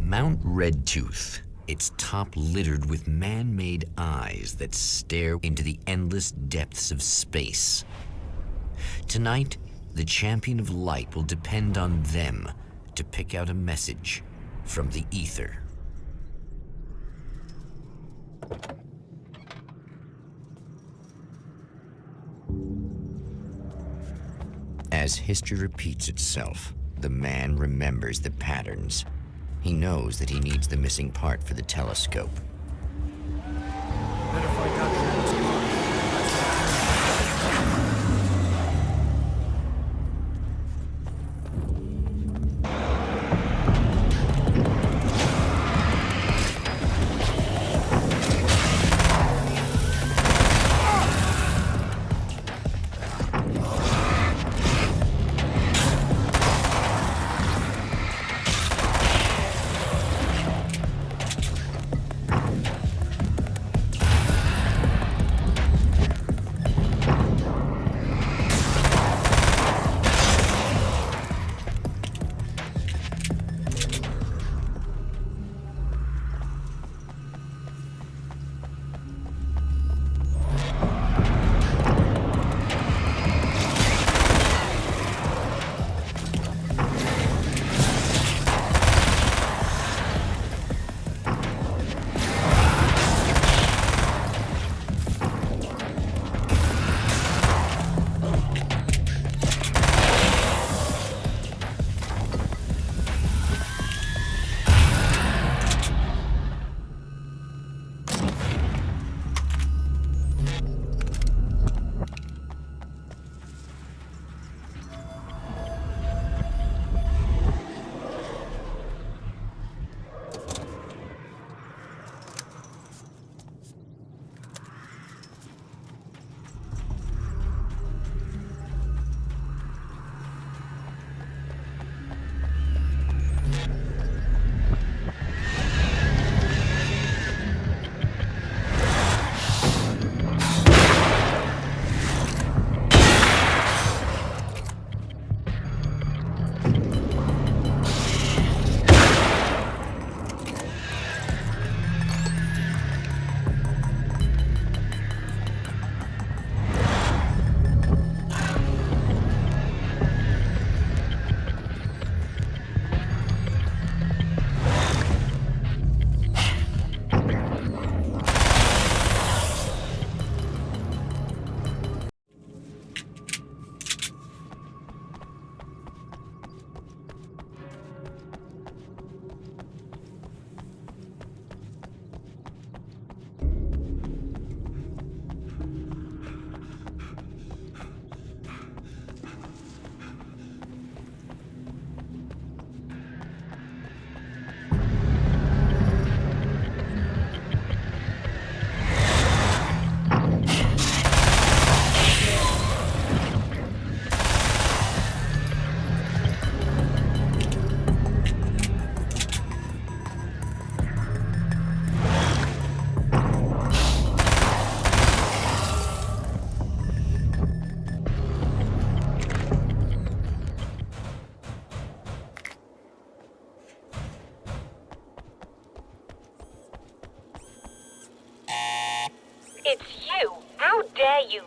Mount Redtooth, its top littered with man-made eyes that stare into the endless depths of space. Tonight, the champion of light will depend on them to pick out a message from the ether. As history repeats itself, the man remembers the patterns. He knows that he needs the missing part for the telescope. Better find out the next part. It's you! How dare you!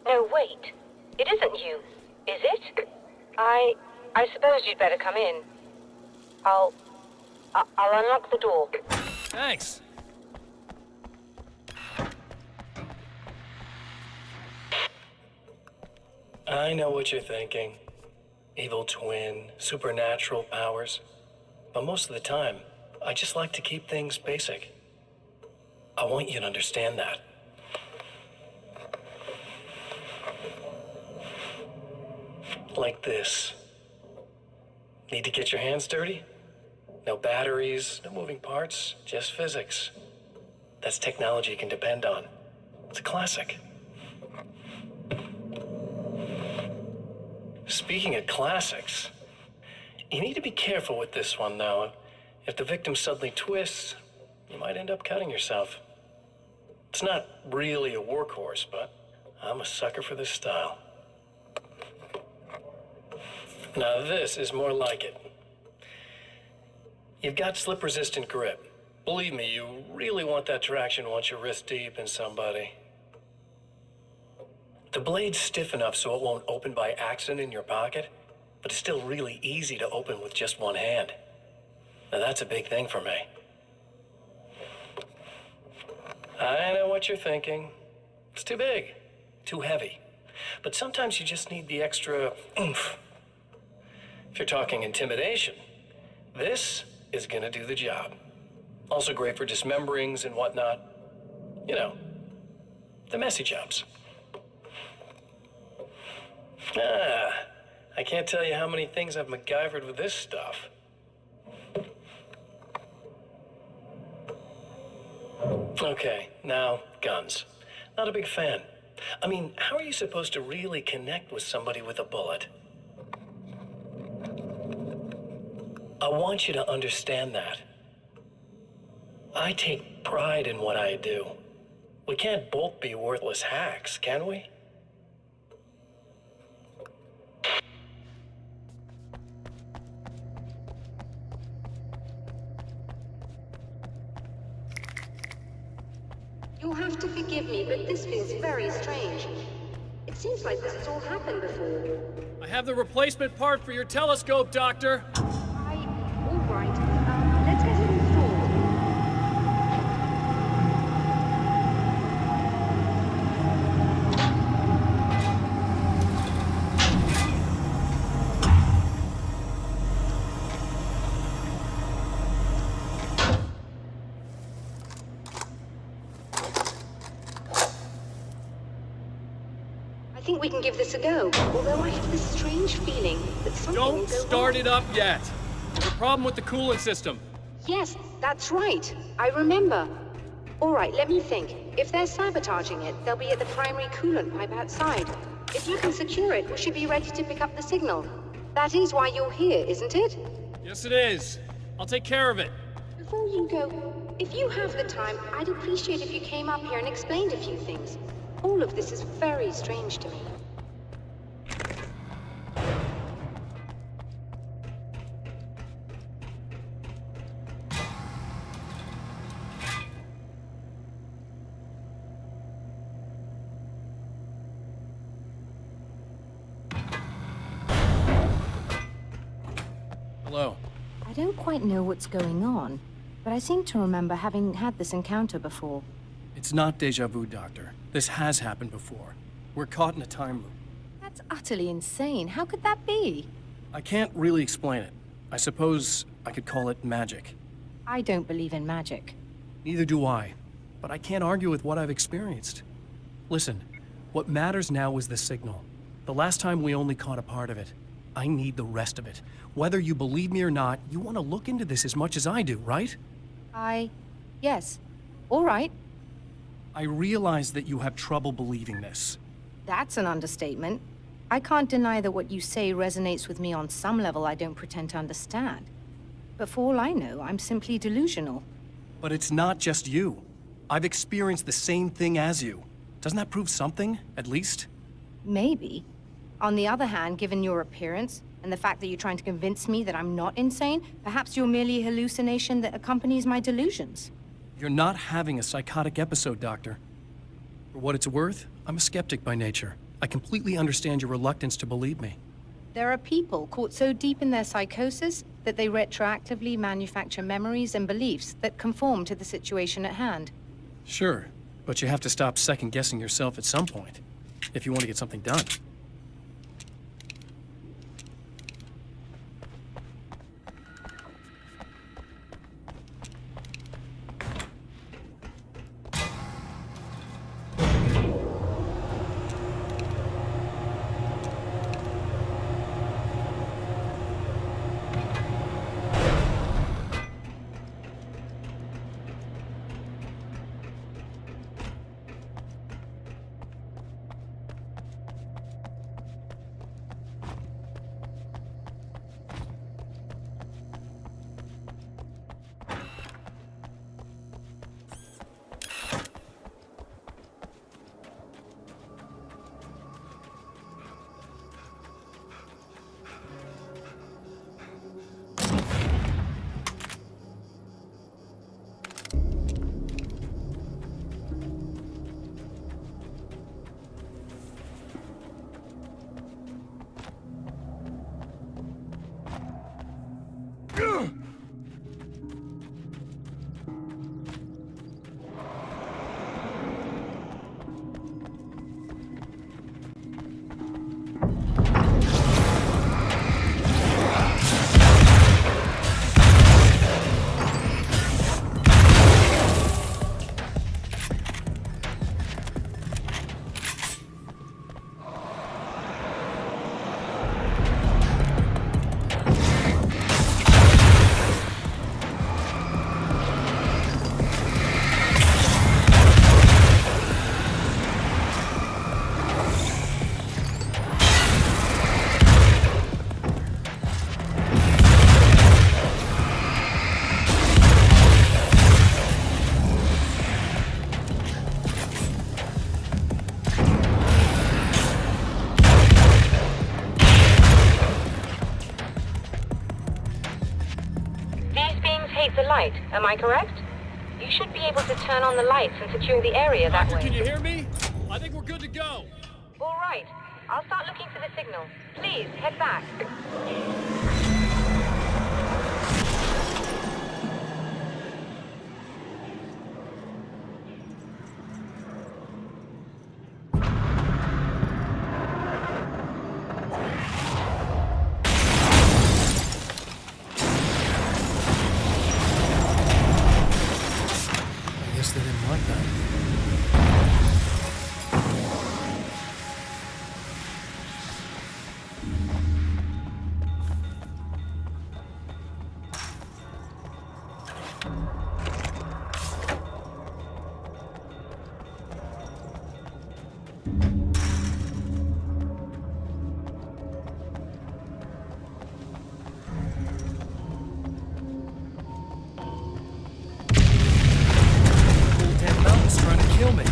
No, wait. It isn't you, is it? I suppose you'd better come in. I'll unlock the door. Thanks. I know what you're thinking. Evil twin, supernatural powers. But most of the time, I just like to keep things basic. I want you to understand that. Like this. Need to get your hands dirty? No batteries, no moving parts, just physics. That's technology you can depend on. It's a classic. Speaking of classics, you need to be careful with this one, though. If the victim suddenly twists, you might end up cutting yourself. It's not really a workhorse, but I'm a sucker for this style. Now this is more like it. You've got slip-resistant grip. Believe me, you really want that traction once you're wrist deep in somebody. The blade's stiff enough so it won't open by accident in your pocket, but it's still really easy to open with just one hand. Now that's a big thing for me. I know what you're thinking. It's too big, too heavy. But sometimes you just need the extra oomph. If you're talking intimidation, this is gonna do the job. Also great for dismemberings and whatnot. You know, the messy jobs. I can't tell you how many things I've MacGyvered with this stuff. Okay, now, guns. Not a big fan. I mean, how are you supposed to really connect with somebody with a bullet? I want you to understand that. I take pride in what I do. We can't both be worthless hacks, can we? You'll have to forgive me, but this feels very strange. It seems like this has all happened before. I have the replacement part for your telescope, Doctor. All right. Let's get it installed. I think we can give this a go, although I have this strange feeling that something will Don't go start wrong. it up yet. There's a problem with the coolant system. Yes, that's right. I remember. All right, let me think. If they're sabotaging it, they'll be at the primary coolant pipe outside. If you can secure it, we should be ready to pick up the signal. That is why you're here, isn't it? Yes, it is. I'll take care of it. Before you go, if you have the time, I'd appreciate if you came up here and explained a few things. All of this is very strange to me. Hello. I don't quite know what's going on, but I seem to remember having had this encounter before. It's not déjà vu, Doctor. This has happened before. We're caught in a time loop. That's utterly insane. How could that be? I can't really explain it. I suppose I could call it magic. I don't believe in magic. Neither do I. But I can't argue with what I've experienced. Listen, what matters now is the signal. The last time we only caught a part of it. I need the rest of it. Whether you believe me or not, you want to look into this as much as I do, right? Yes. All right. I realize that you have trouble believing this. That's an understatement. I can't deny that what you say resonates with me on some level I don't pretend to understand. But for all I know, I'm simply delusional. But it's not just you. I've experienced the same thing as you. Doesn't that prove something, at least? Maybe. On the other hand, given your appearance, and the fact that you're trying to convince me that I'm not insane, perhaps you're merely a hallucination that accompanies my delusions. You're not having a psychotic episode, Doctor. For what it's worth, I'm a skeptic by nature. I completely understand your reluctance to believe me. There are people caught so deep in their psychosis that they retroactively manufacture memories and beliefs that conform to the situation at hand. Sure, but you have to stop second-guessing yourself at some point, if you want to get something done. locate the light, am I correct? You should be able to turn on the lights and secure the area that Doctor, way. can you hear me? I think we're good to go. All right. I'll start looking for the signal. Please, head back. I guess they didn't like that. Damn mountain's trying to kill me.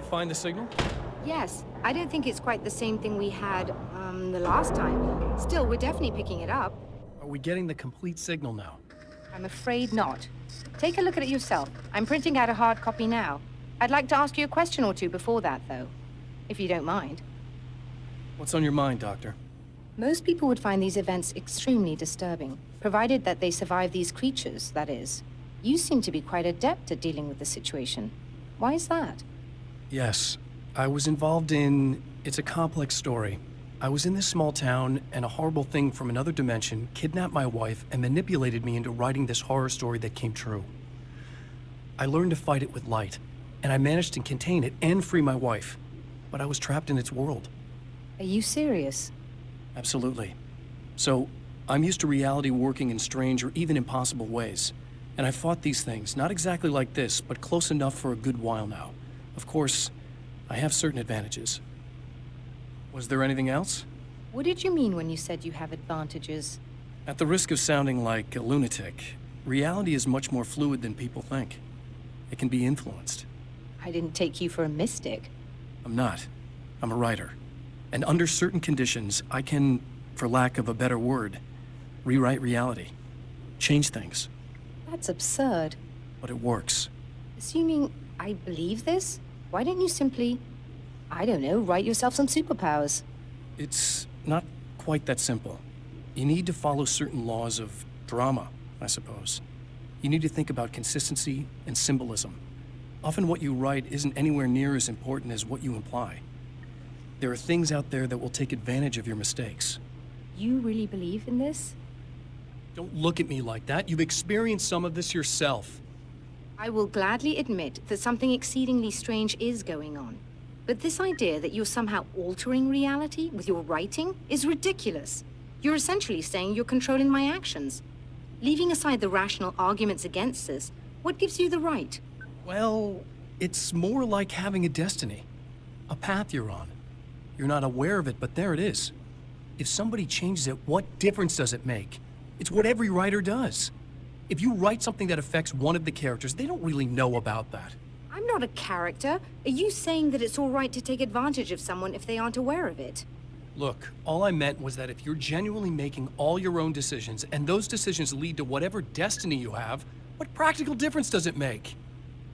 Find the signal? Yes. I don't think it's quite the same thing we had, the last time. Still, we're definitely picking it up. Are we getting the complete signal now? I'm afraid not. Take a look at it yourself. I'm printing out a hard copy now. I'd like to ask you a question or two before that, though. If you don't mind. What's on your mind, Doctor? Most people would find these events extremely disturbing, provided that they survive these creatures, that is. You seem to be quite adept at dealing with the situation. Why is that? Yes. I was involved in... It's a complex story. I was in this small town, and a horrible thing from another dimension kidnapped my wife and manipulated me into writing this horror story that came true. I learned to fight it with light. and I managed to contain it and free my wife. But I was trapped in its world. Are you serious? Absolutely. So, I'm used to reality working in strange or even impossible ways. And I fought these things, not exactly like this, but close enough for a good while now. Of course, I have certain advantages. Was there anything else? What did you mean when you said you have advantages? At the risk of sounding like a lunatic, reality is much more fluid than people think. It can be influenced. I didn't take you for a mystic. I'm not. I'm a writer. And under certain conditions, I can, for lack of a better word, rewrite reality. Change things. That's absurd. But it works. Assuming I believe this, why don't you simply, I don't know, write yourself some superpowers? It's not quite that simple. You need to follow certain laws of drama, I suppose. You need to think about consistency and symbolism. Often what you write isn't anywhere near as important as what you imply. There are things out there that will take advantage of your mistakes. You really believe in this? Don't look at me like that. You've experienced some of this yourself. I will gladly admit that something exceedingly strange is going on. But this idea that you're somehow altering reality with your writing is ridiculous. You're essentially saying you're controlling my actions. Leaving aside the rational arguments against this, what gives you the right? Well, it's more like having a destiny. A path you're on. You're not aware of it, but there it is. If somebody changes it, what difference does it make? It's what every writer does. If you write something that affects one of the characters, they don't really know about that. I'm not a character. Are you saying that it's all right to take advantage of someone if they aren't aware of it? Look, all I meant was that if you're genuinely making all your own decisions, and those decisions lead to whatever destiny you have, what practical difference does it make?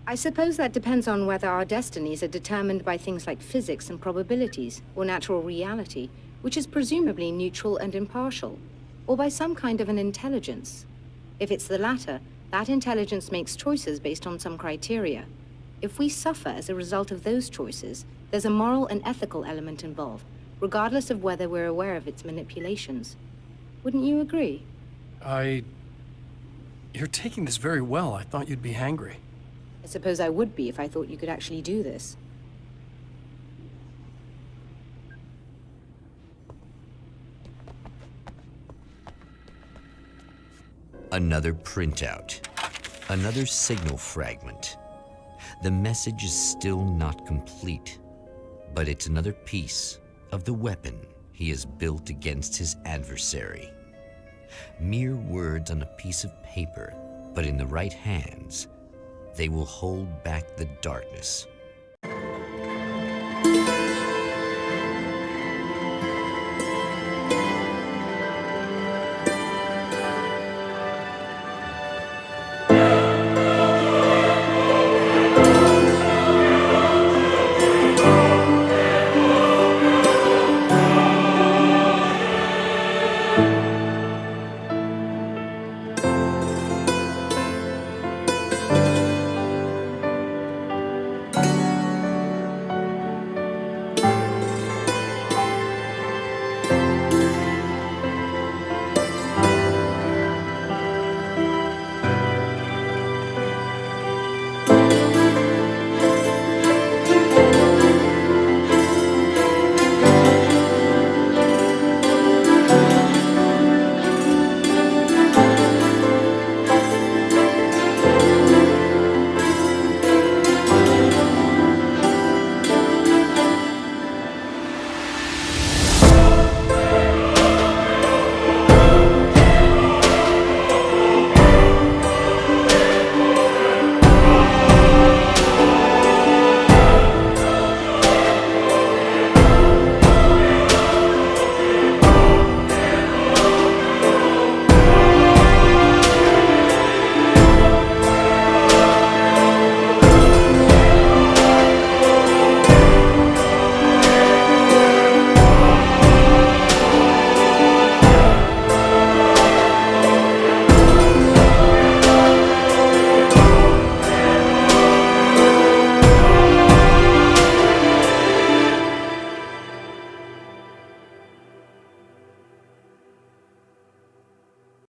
I suppose that depends on whether our destinies are determined by things like physics and probabilities, or natural reality, which is presumably neutral and impartial, or by some kind of an intelligence. If it's the latter, that intelligence makes choices based on some criteria. If we suffer as a result of those choices, there's a moral and ethical element involved, regardless of whether we're aware of its manipulations. Wouldn't you agree? You're taking this very well. I thought you'd be hangry. I suppose I would be if I thought you could actually do this. Another printout. Another signal fragment. The message is still not complete, but it's another piece of the weapon he has built against his adversary. Mere words on a piece of paper, but in the right hands, they will hold back the darkness